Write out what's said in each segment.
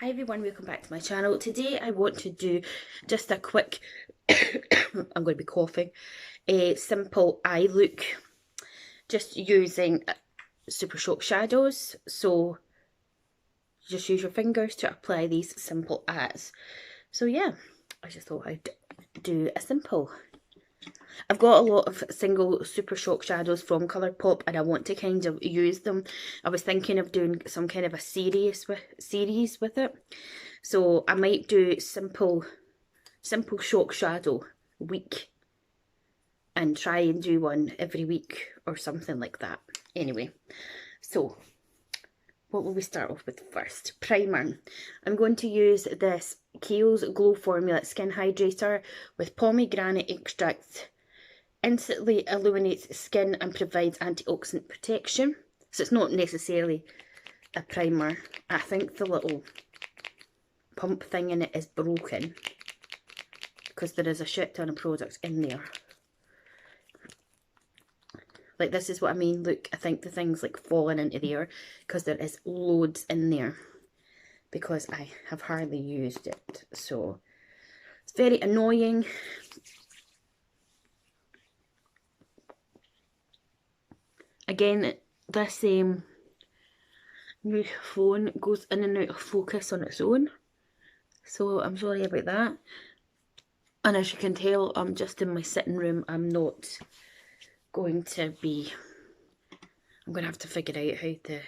Hi everyone, welcome back to my channel. Today I want to do just a quick, I'm going to be coughing, a simple eye look, just using Super Shock shadows. So just use your fingers to apply these simple eyes. So yeah, I just thought I'd do a simple. I've got a lot of single Super Shock shadows from Colourpop and I want to kind of use them. I was thinking of doing some kind of a series with it. So I might do simple shock shadow week and try and do one every week or something like that. Anyway, so what will we start off with first? Primer. I'm going to use this Kiehl's Glow Formula Skin Hydrator with pomegranate extract. Instantly illuminates skin and provides antioxidant protection. So it's not necessarily a primer. I think the little pump thing in it is broken because there is a shit ton of products in there. Like, this is what I mean. Look, I think the thing's like falling into there because there is loads in there because I have hardly used it. So it's very annoying. Again, this new phone goes in and out of focus on its own. So I'm sorry about that. And as you can tell, I'm just in my sitting room. I'm not going to be... I'm going to have to figure out how to...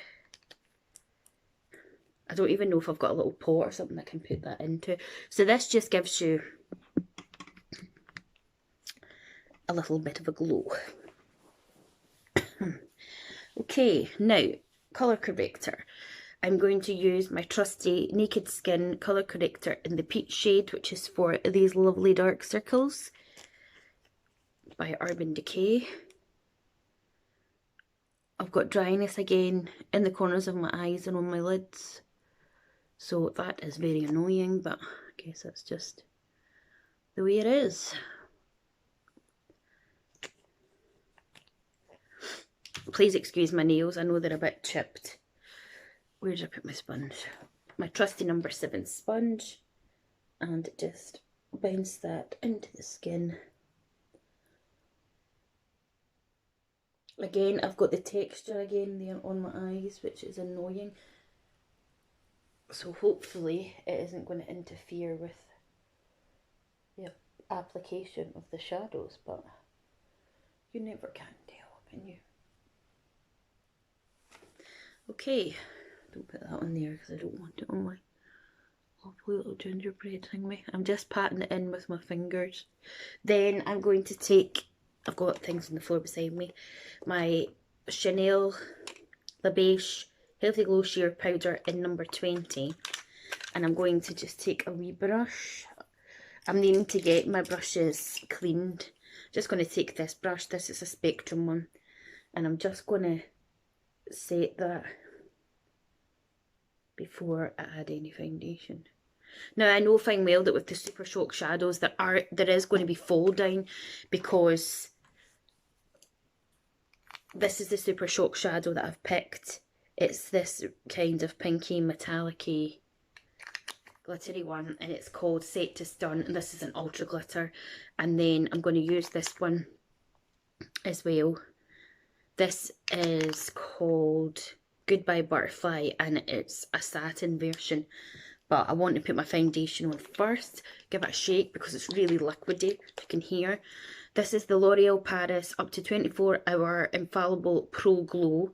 I don't even know if I've got a little pot or something I can put that into. So this just gives you a little bit of a glow. Okay, now, colour corrector. I'm going to use my trusty Naked Skin colour corrector in the peach shade, which is for these lovely dark circles by Urban Decay. I've got dryness again in the corners of my eyes and on my lids, so that is very annoying, but I guess that's just the way it is. Please excuse my nails, I know they're a bit chipped. Where did I put my sponge? My trusty number 7 sponge, and just bounce that into the skin. Again, I've got the texture again there on my eyes, which is annoying. So hopefully it isn't going to interfere with the application of the shadows, but you never can tell, can you? Okay, don't put that on there because I don't want it on my lovely little gingerbread thingy. I'm just patting it in with my fingers. Then I'm going to take, I've got things on the floor beside me, my Chanel La Beige Healthy Glow Sheer Powder in number 20. And I'm going to just take a wee brush. I'm needing to get my brushes cleaned. Just going to take this brush, this is a Spectrum one. And I'm just going to set that before I add any foundation. Now I know fine well that with the Super Shock shadows there is going to be fall down because this is the Super Shock shadow that I've picked. It's this kind of pinky metallic-y glittery one and it's called Set to Stun, and this is an ultra glitter. And then I'm going to use this one as well. This is called Goodbye Butterfly and it's a satin version, but I want to put my foundation on first, give it a shake because it's really liquidy, you can hear. This is the L'Oreal Paris Up to 24 Hour Infallible Pro Glow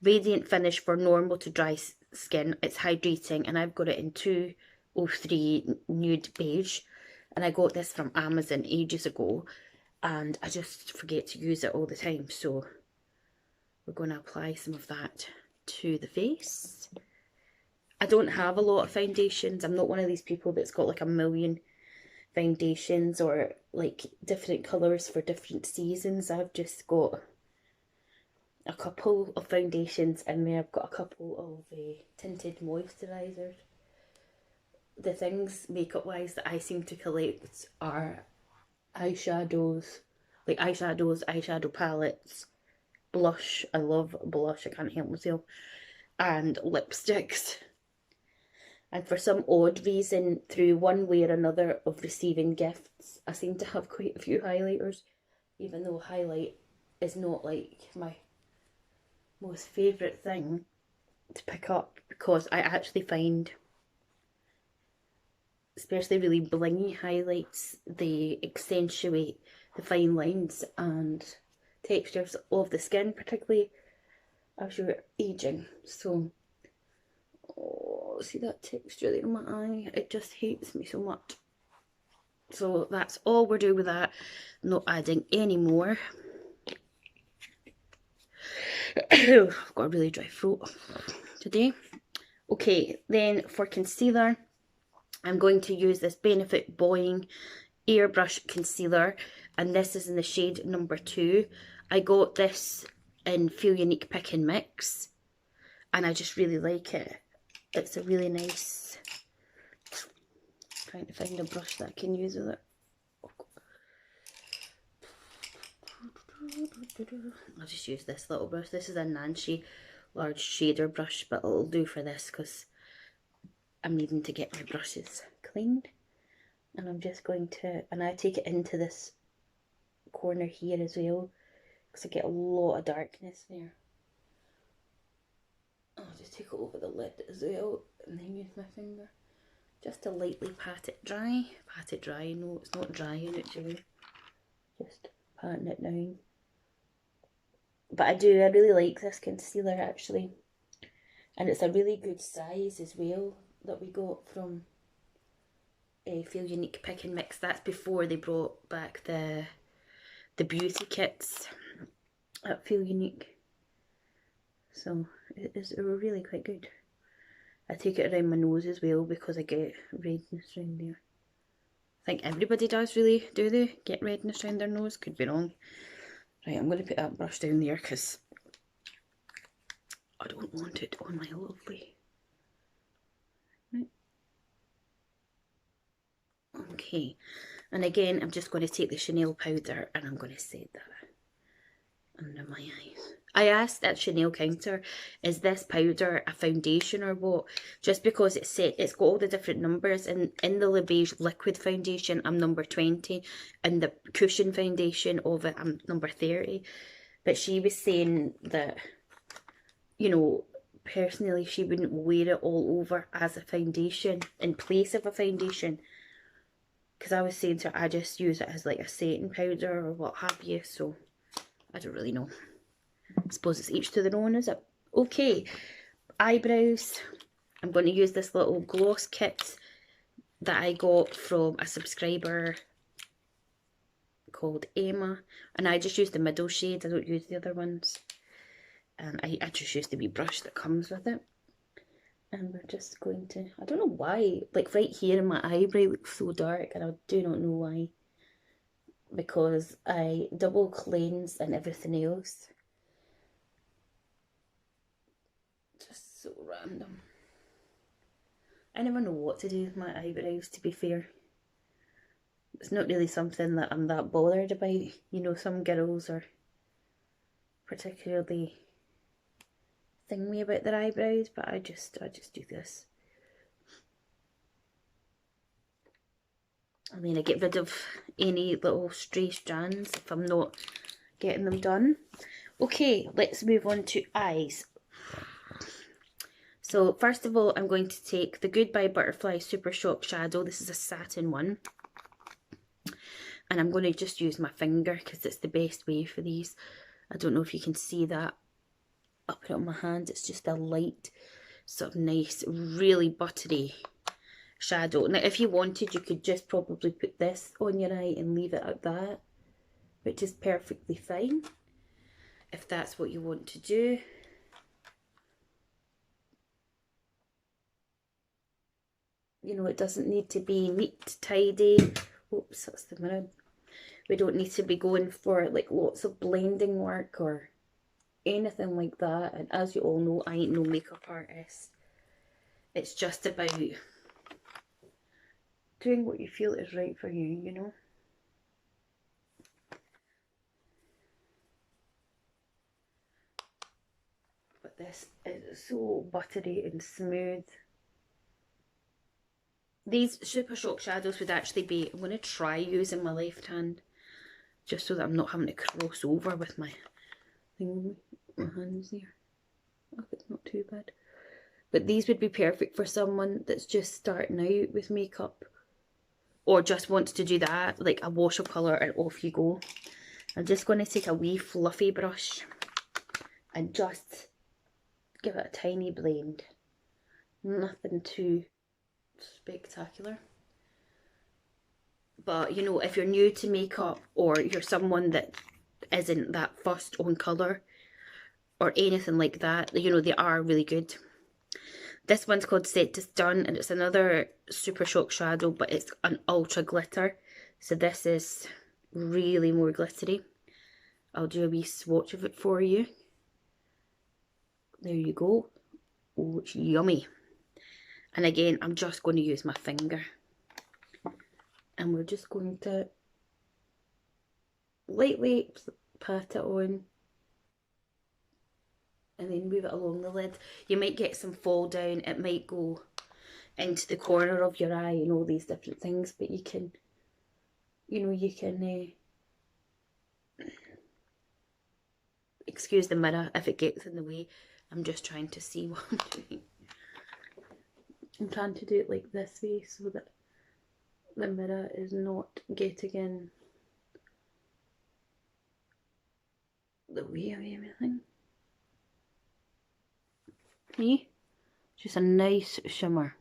Radiant Finish for normal to dry skin. It's hydrating and I've got it in 203 Nude Beige, and I got this from Amazon ages ago and I just forget to use it all the time, so we're going to apply some of that to the face. I don't have a lot of foundations. I'm not one of these people that's got like a million foundations or like different colours for different seasons. I've just got a couple of foundations and then I've got a couple of tinted moisturisers. The things makeup wise that I seem to collect are eyeshadows, eyeshadow palettes, blush. I love blush, I can't help myself, and lipsticks. And for some odd reason, through one way or another of receiving gifts, I seem to have quite a few highlighters, even though highlight is not like my most favourite thing to pick up, because I actually find, especially really blingy highlights, they accentuate the fine lines and textures of the skin, particularly as you're aging. So, oh, see that texture there in my eye? It just hates me so much. So that's all we're doing with that. Not adding any more. I've got a really dry throat today. Okay, then for concealer, I'm going to use this Benefit Boying Airbrush Concealer, and this is in the shade number 2. I got this in Feel Unique Pick and Mix, and I just really like it. It's a really nice, trying to find a brush that I can use with it. I'll just use this little brush. This is a Nancy large shader brush, but it'll do for this because I'm needing to get my brushes cleaned. And I'm just going to, and I take it into this corner here as well, because I get a lot of darkness there. I'll just take it over the lid as well, and then use my finger just to lightly pat it dry. Pat it dry, no, it's not dry in it, Julie. Just patting it down. But I really like this concealer actually. And it's a really good size as well that we got from Feel Unique Pick and Mix. That's before they brought back the beauty kits at Feel Unique. So it is really quite good. I take it around my nose as well because I get redness around there. I think everybody does really, do they? Get redness around their nose? Could be wrong. Right, I'm going to put that brush down there because I don't want it on my lovely. Right. Okay, and again I'm just going to take the Chanel powder and I'm going to set that under my eyes. I asked at Chanel counter, is this powder a foundation or what? Just because it's got all the different numbers, and in the Le Beige liquid foundation I'm number 20, and the cushion foundation of it I'm number 30. But she was saying that, you know, personally she wouldn't wear it all over as a foundation in place of a foundation, because I was saying to her I just use it as like a setting powder or what have you. So I don't really know. I suppose it's each to their own, is it? Okay, eyebrows. I'm going to use this little gloss kit that I got from a subscriber called Emma, and I just use the middle shade. I don't use the other ones. And I just use the wee brush that comes with it. And we're just going to, I don't know why, like right here in my eyebrow looks so dark, and I do not know why. Because I double cleanse and everything else. Just so random. I never know what to do with my eyebrows, to be fair. It's not really something that I'm that bothered about. You know, some girls are particularly thingy about their eyebrows, but I just do this. And then I get rid of any little stray strands if I'm not getting them done. Okay, let's move on to eyes. So first of all, I'm going to take the Goodbye Butterfly Super Shock Shadow. This is a satin one. And I'm going to just use my finger because it's the best way for these. I don't know if you can see that. I'll put it on my hand. It's just a light, sort of nice, really buttery shadow. Now, if you wanted, you could just probably put this on your eye and leave it at that, which is perfectly fine if that's what you want to do. You know, it doesn't need to be neat, tidy. Oops, that's the mirror. We don't need to be going for like lots of blending work or anything like that. And as you all know, I ain't no makeup artist. It's just about doing what you feel is right for you, you know. But this is so buttery and smooth. These Super Shock shadows would actually be, I'm going to try using my left hand, just so that I'm not having to cross over with my thing, my hands there. Oh, it's not too bad. But these would be perfect for someone that's just starting out with makeup, or just wants to do that, like a wash of colour and off you go. I'm just going to take a wee fluffy brush and just give it a tiny blend. Nothing too spectacular. But you know, if you're new to makeup, or you're someone that isn't that fussed on colour or anything like that, you know, they are really good. This one's called Set to Stun, and it's another Super Shock shadow, but it's an ultra glitter. So this is really more glittery. I'll do a wee swatch of it for you. There you go. Oh, it's yummy. And again, I'm just going to use my finger. And we're just going to lightly pat it on. And then move it along the lid. You might get some fall down. It might go into the corner of your eye and all these different things. But you can, you know, you can... excuse the mirror if it gets in the way. I'm just trying to see what I'm doing. I'm trying to do it like this way so that the mirror is not getting in the way of everything. See? Just a nice shimmer.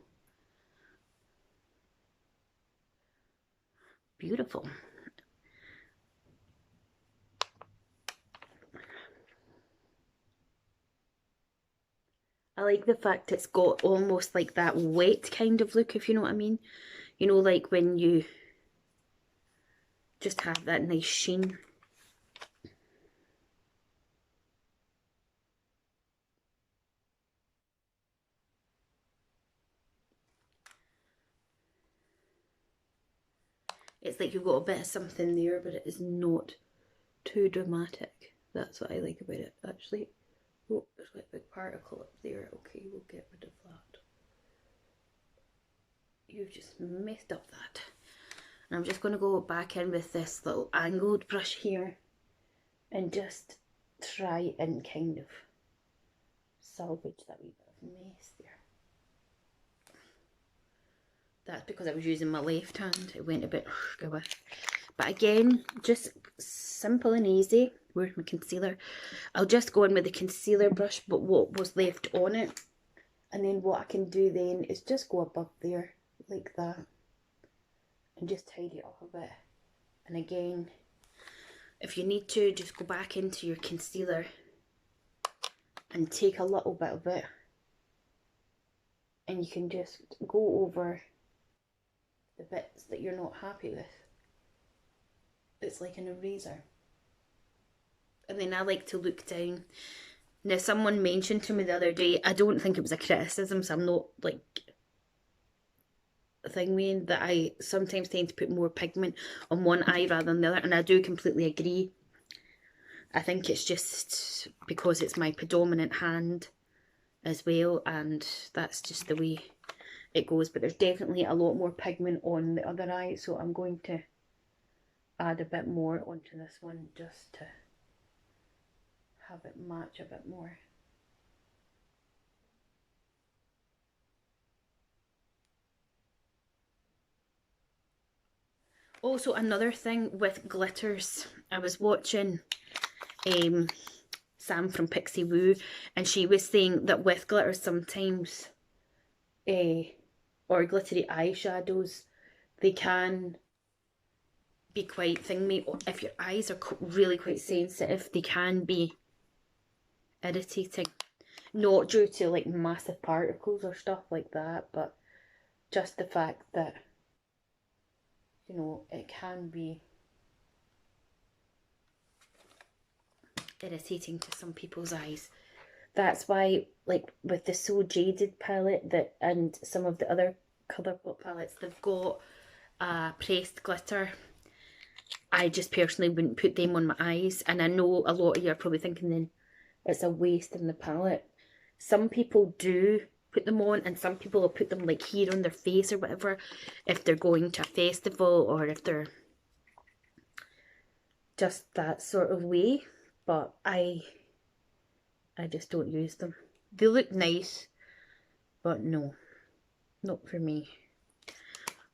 Beautiful. I like the fact it's got almost like that wet kind of look, if you know what I mean. You know, like when you just have that nice sheen. It's like you've got a bit of something there, but it is not too dramatic. That's what I like about it, actually. Oh, there's like a big particle up there. Okay, we'll get rid of that. You've just messed up that. And I'm just going to go back in with this little angled brush here and just try and kind of salvage that wee bit of mess there. That's because I was using my left hand. It went a bit with. But again, just simple and easy. Where's my concealer? I'll just go in with the concealer brush, but what was left on it. And then what I can do then is just go above there like that. And just tidy it up a bit. And again, if you need to, just go back into your concealer and take a little bit of it. And you can just go over the bits that you're not happy with. It's like an eraser. And then I like to look down. Now, someone mentioned to me the other day, I don't think it was a criticism, so I'm not like thinking that I sometimes tend to put more pigment on one eye rather than the other, and I do completely agree. I think it's just because it's my predominant hand as well, and that's just the way it goes. But there's definitely a lot more pigment on the other eye, so I'm going to add a bit more onto this one just to have it match a bit more. Also, another thing with glitters, I was watching Sam from Pixie Woo, and she was saying that with glitters sometimes, or glittery eyeshadows, they can be quite thingy. If your eyes are really quite sensitive, they can be irritating. Not due to like massive particles or stuff like that, but just the fact that, you know, it can be irritating to some people's eyes. That's why, like with the So Jaded palette that and some of the other colourpop palettes, they've got pressed glitter. I just personally wouldn't put them on my eyes, and I know a lot of you are probably thinking then it's a waste in the palette. Some people do put them on, and some people will put them like here on their face or whatever if they're going to a festival or if they're just that sort of way. But I just don't use them. They look nice, but no, not for me.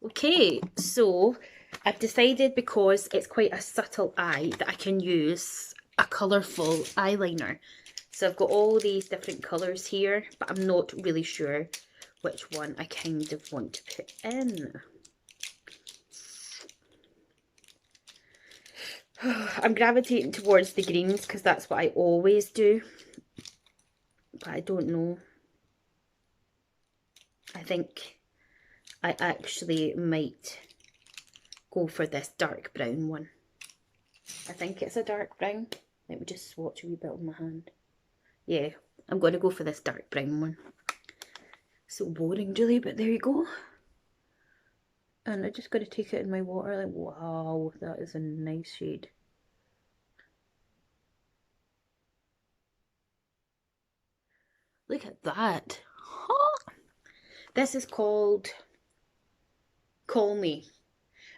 Okay, so I've decided, because it's quite a subtle eye, that I can use a colourful eyeliner. So I've got all these different colours here, but I'm not really sure which one I kind of want to put in. I'm gravitating towards the greens because that's what I always do, but I don't know. I think I actually might go for this dark brown one. I think it's a dark brown. Let me just swatch a wee bit on my hand. Yeah, I'm going to go for this dark brown one. So boring, Julie, but there you go. And I'm just going to take it in my water. Like, wow, that is a nice shade. Look at that. Huh? This is called Call Me.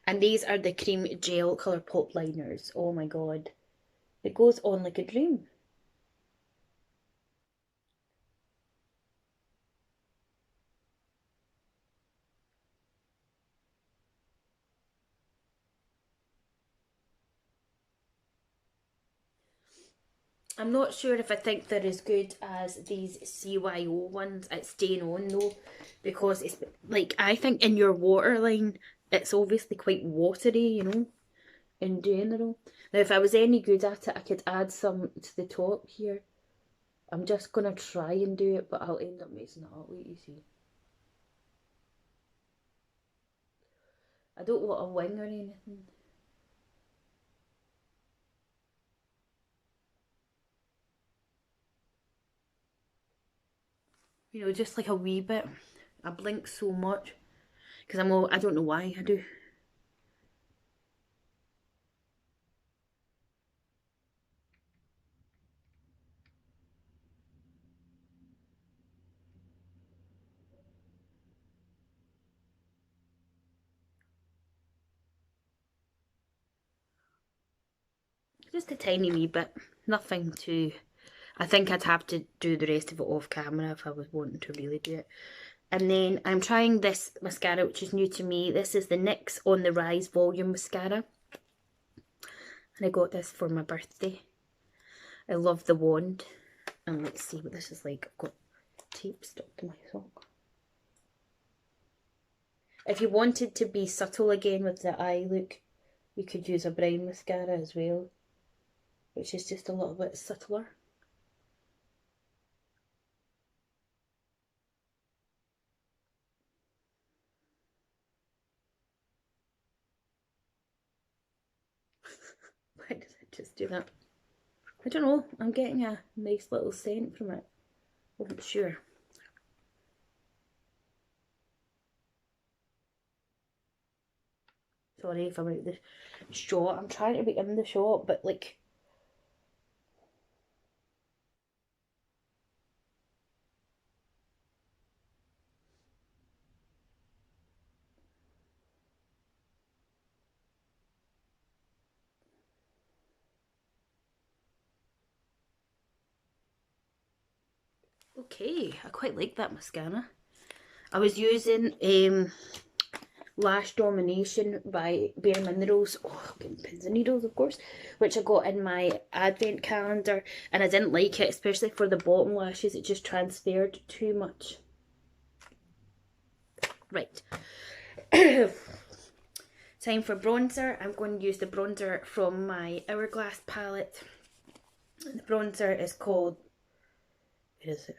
And these are the cream gel colourpop liners. Oh my god. It goes on like a dream. I'm not sure if I think they're as good as these CYO ones at Staying On though, because it's like, I think in your waterline it's obviously quite watery, you know, in general. Now if I was any good at it, I could add some to the top here. I'm just gonna try and do it, but I'll end up messing it up. Wait, you see. I don't want a wing or anything. You know, just like a wee bit. I blink so much because I don't know why I do. Just a tiny wee bit. Nothing too... I think I'd have to do the rest of it off camera if I was wanting to really do it. And then I'm trying this mascara, which is new to me. This is the NYX On The Rise Volume Mascara. And I got this for my birthday. I love the wand. And let's see what this is like. I've got tape stuck to my sock. If you wanted to be subtle again with the eye look, you could use a brown mascara as well, which is just a little bit subtler. Why did I just do that? I don't know, I'm getting a nice little scent from it. Wasn't sure. Sorry if I'm out the shot. I'm trying to be in the shot, but like... Okay, I quite like that mascara. I was using Lash Domination by Bare Minerals. Oh, getting pins and needles, of course, which I got in my advent calendar, and I didn't like it, especially for the bottom lashes. It just transferred too much. Right. Time for bronzer. I'm going to use the bronzer from my Hourglass palette. The bronzer is called... Where is it?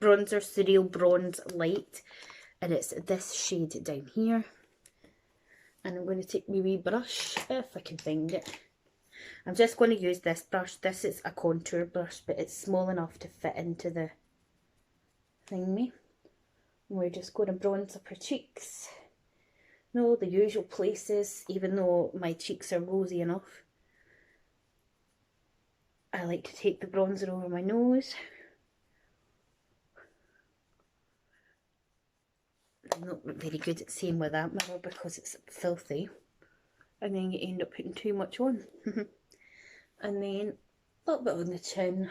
Bronzer Cereal Bronze Light, and it's this shade down here. And I'm going to take my wee brush, if I can find it. I'm just going to use this brush. This is a contour brush, but it's small enough to fit into the thingy. And we're just going to bronze up her cheeks. No, the usual places, even though my cheeks are rosy enough. I like to take the bronzer over my nose. I'm not very good at seeing with that mirror because it's filthy. And then you end up putting too much on. And then a little bit on the chin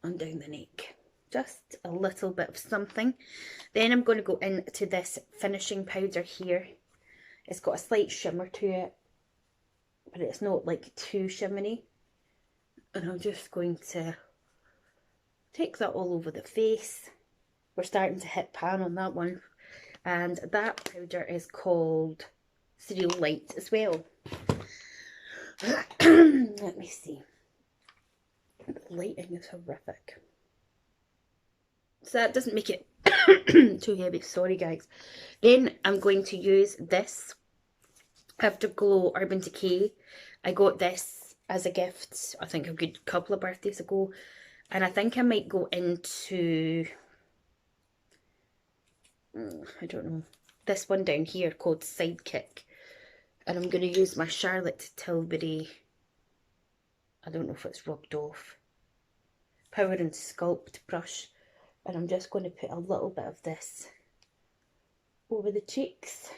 and down the neck. Just a little bit of something. Then I'm going to go into this finishing powder here. It's got a slight shimmer to it, but it's not like too shimmery. And I'm just going to take that all over the face. We're starting to hit pan on that one. And that powder is called Cereal Light as well. Let me see. The lighting is horrific. So that doesn't make it too heavy. Sorry guys. Then I'm going to use this Afterglow Urban Decay. I got this as a gift, I think a good couple of birthdays ago. And I think I might go into, I don't know, this one down here called Sidekick. And I'm going to use my Charlotte Tilbury, I don't know if it's rubbed off, Power and Sculpt brush. And I'm just going to put a little bit of this over the cheeks.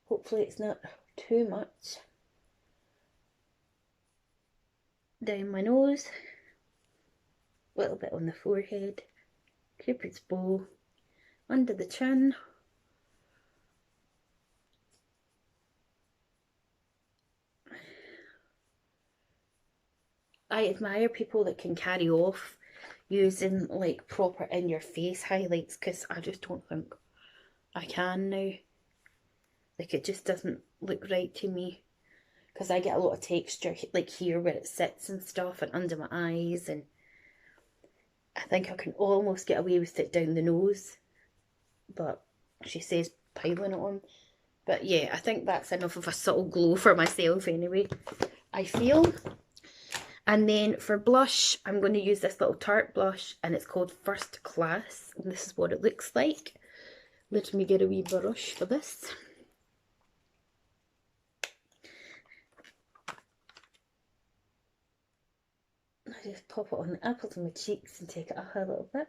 Hopefully it's not too much. Down my nose. A little bit on the forehead. Cupid's bow. Under the chin. I admire people that can carry off using like proper in your face highlights, because I just don't think I can now. Like it just doesn't look right to me, because I get a lot of texture like here where it sits and stuff and under my eyes, and I think I can almost get away with it down the nose, but she says piling it on. But yeah, I think that's enough of a subtle glow for myself anyway, I feel. And then for blush, I'm going to use this little Tarte blush, and it's called First Class, and this is what it looks like. Let me get a wee brush for this. I just pop it on the apples of my cheeks and take it up a little bit.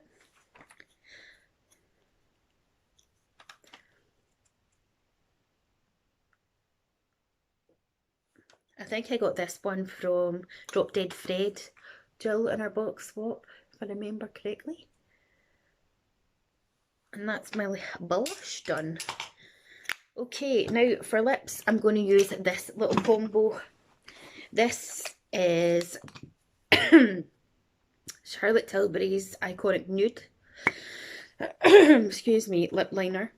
I think I got this one from Drop Dead Fred, Jill, in our box swap, if I remember correctly. And that's my blush done. Okay, now for lips, I'm going to use this little combo. This is Charlotte Tilbury's Iconic Nude, excuse me, lip liner.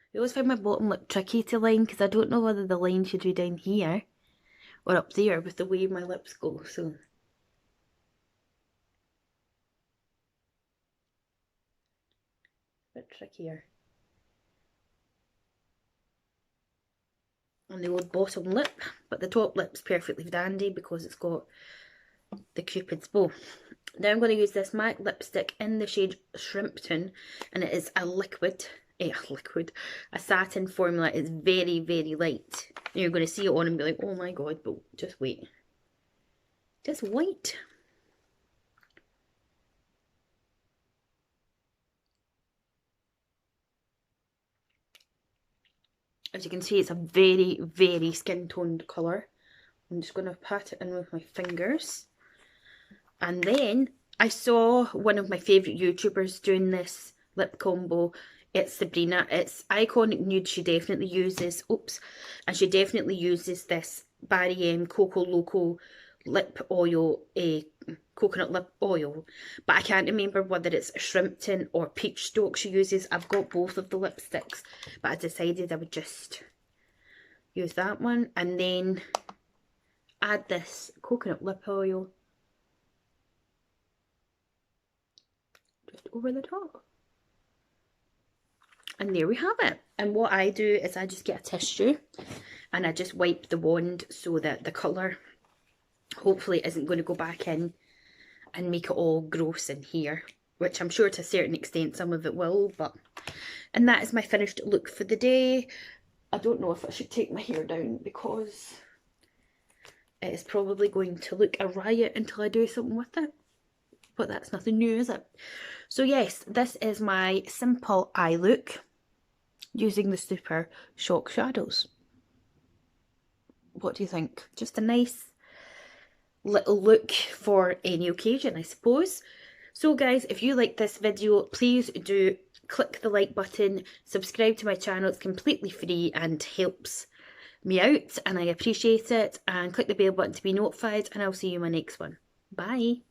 I always find my bottom lip tricky to line, because I don't know whether the line should be down here or up there with the way my lips go, so. A bit trickier. On the old bottom lip, but the top lip's perfectly dandy because it's got the Cupid's bow. Now I'm going to use this MAC lipstick in the shade Shrimpton, and it is a satin formula. It's very, very light. You're going to see it on and be like, oh my god, but just wait. Just wait. As you can see, it's a very, very skin toned colour. I'm just going to pat it in with my fingers. And then I saw one of my favourite YouTubers doing this lip combo. It's Sabrina. It's Iconic Nude. She definitely uses, and she definitely uses this Barry M Coco Loco lip oil, coconut lip oil. But I can't remember whether it's Shrimpton or Peach Stoke she uses. I've got both of the lipsticks, but I decided I would just use that one. And then add this coconut lip oil just over the top. And there we have it. And what I do is I just get a tissue and I just wipe the wand so that the colour hopefully isn't going to go back in and make it all gross in here, which I'm sure to a certain extent some of it will, but... And that is my finished look for the day. I don't know if I should take my hair down because it is probably going to look a riot until I do something with it. But that's nothing new, is it? So yes, this is my simple eye look using the Super Shock Shadows. What do you think? Just a nice little look for any occasion, I suppose. So guys, if you like this video, please do click the like button, subscribe to my channel, it's completely free and helps me out and I appreciate it, and click the bell button to be notified, and I'll see you in my next one. Bye!